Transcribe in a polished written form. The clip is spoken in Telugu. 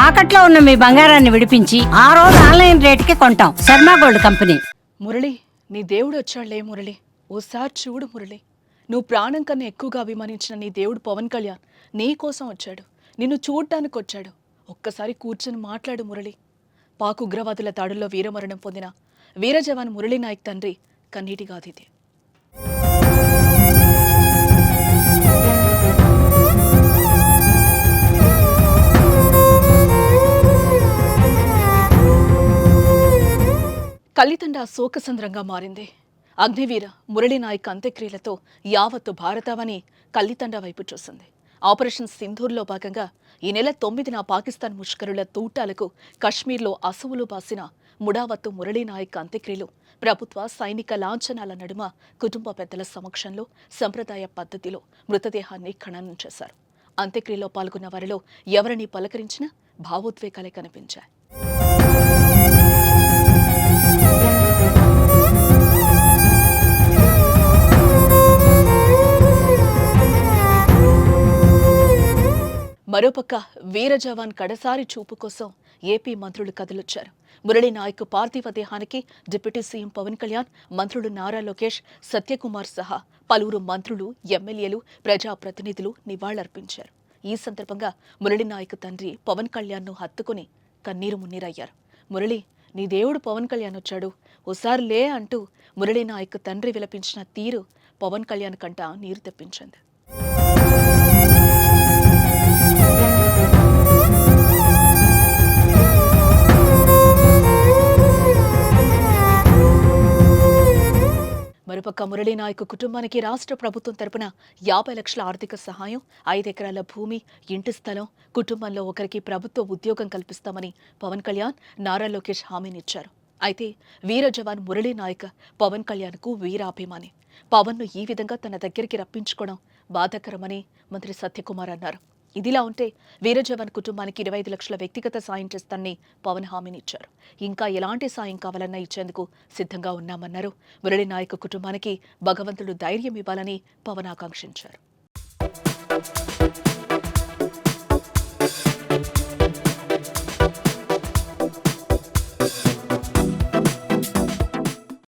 తాకట్లో ఉన్న మీ బంగారాన్ని విడిపించి ఆ రోజు ఆన్లైన్ రేటుకి కొంటాం. Sharma gold company. మురళి, నీ దేవుడు వచ్చాడులే మురళి. ఓసారి చూడు మురళి, నువ్వు ప్రాణం కన్నా ఎక్కువగా అభిమానించిన నీ దేవుడు పవన్ కళ్యాణ్ నీ కోసం వచ్చాడు. నిన్ను చూడటానికి వచ్చాడు. ఒక్కసారి కూర్చొని మాట్లాడు మురళి. పాక్ ఉగ్రవాదుల దాడుల్లో వీరమరణం పొందిన వీర జవాన్ మురళీ నాయక్ తండ్రి కన్నీటి గాథిది. కల్లితండ శోకసంద్రంగా మారింది. అగ్నివీర మురళీ నాయక్ అంత్యక్రియలతో యావత్తు భారతావని కల్లితండ వైపు చూసింది. ఆపరేషన్ సింధూర్లో భాగంగా ఈ నెల 9న పాకిస్తాన్ ముష్కరుల తూటాలకు కశ్మీర్లో అసువులు బాసిన ముడావత్తు మురళీ నాయక్ అంత్యక్రియలు ప్రభుత్వ సైనిక లాంఛనాల నడుమ కుటుంబ పెద్దల సమక్షంలో సంప్రదాయ పద్ధతిలో మృతదేహాన్ని ఖననం చేశారు. అంత్యక్రియలో పాల్గొన్న వారిలో ఎవరిని పలకరించినా భావోద్వేగాలే కనిపించాయి. మరోపక్క వీర జవాన్ కడసారి చూపు కోసం ఏపీ మంత్రులు కదిలొచ్చారు. మురళీ నాయక్ పార్థివ దేహానికి డిప్యూటీ సీఎం పవన్ కళ్యాణ్, మంత్రులు నారా లోకేష్, సత్యకుమార్ సహా పలువురు మంత్రులు, ఎమ్మెల్యేలు, ప్రజాప్రతినిధులు నివాళులర్పించారు. ఈ సందర్భంగా మురళీ నాయక్ తండ్రి పవన్ కళ్యాణ్ను హత్తుకుని కన్నీరు మున్నీరయ్యారు. మురళి, నీ దేవుడు పవన్ కళ్యాణ్ వచ్చాడు, ఓసారి లే అంటూ మురళీ నాయక్ తండ్రి విలపించిన తీరు పవన్ కళ్యాణ్ కంట నీరు తెప్పించింది. మరోపక్క మురళీ నాయక్ కుటుంబానికి రాష్ట్ర ప్రభుత్వం తరపున 50 లక్షల ఆర్థిక సహాయం, 5 ఎకరాల భూమి, ఇంటి స్థలం, కుటుంబంలో ఒకరికి ప్రభుత్వ ఉద్యోగం కల్పిస్తామని పవన్ కళ్యాణ్, నారా లోకేష్ హామీనిచ్చారు. అయితే వీర జవాన్ మురళీ నాయక్ పవన్ కళ్యాణ్కు వీరాభిమాని. పవన్ను ఈ విధంగా తన దగ్గరికి రప్పించుకోవడం బాధాకరమని మంత్రి సత్యకుమార్ అన్నారు. ఇదిలా ఉంటే వీర జవాన్ కుటుంబానికి 25 లక్షల వ్యక్తిగత సాయం చేస్తానని పవన్ హామీనిచ్చారు. ఇంకా ఎలాంటి సాయం కావాలన్నా ఇచ్చేందుకు సిద్ధంగా ఉన్నామన్నారు. మురళీ నాయక్ కుటుంబానికి భగవంతుడు ధైర్యం ఇవ్వాలని పవన్ ఆకాంక్షించారు.